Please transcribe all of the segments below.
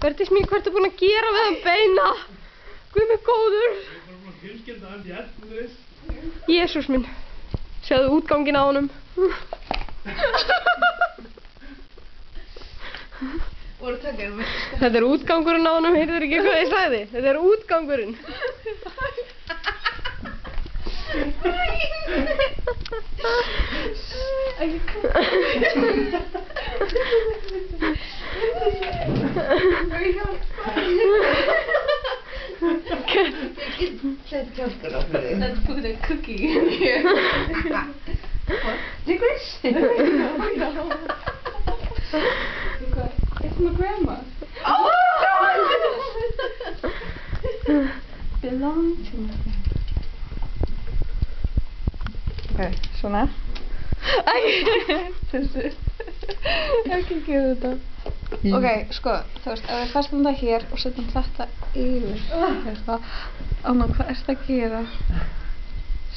Verdís mín, hvað ertu búin að gera við að beina? Guð mig góður. Ég er bara búin að tilskylda hann í eftir. Jesús minn. Sjáðu útganginn á honum. Voru taka um mig. Þetta er útgangurinn á honum, heyrður ekki hvað ég sagði? Þetta er útgangurinn. Let's put a cookie in here. What? Licorice? No. It's my grandma. Oh no! Belong to my grandma. Okay, svona. Þessu. Ekki gera þetta. Ok, sko, þú veist, ef við festum það hér og setjum þetta yfir þetta. Hvað ertu að gera?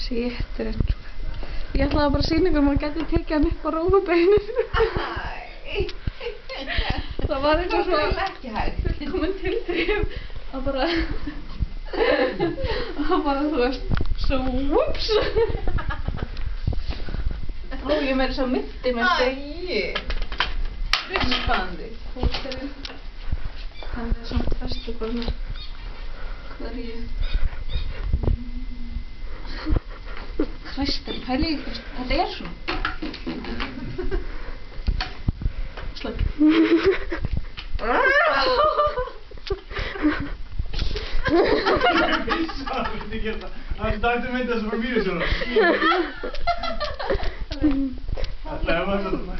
Sétturinn, sko. Ég ætlaði bara að sýna ykkur maður gæti tekið hann upp á rófubeinu. Það var eins og svo ekki hægt. Komin til þrif að bara þú veist svo whoops. Ó, ég meiri svo myndi með þig. Spandi. Hann svona festu bara með hverju. Hræstur, pæli, þetta svona. Slögg. Hann dætti mynda þessu frá mínu svona. Alltaf ef maður þetta.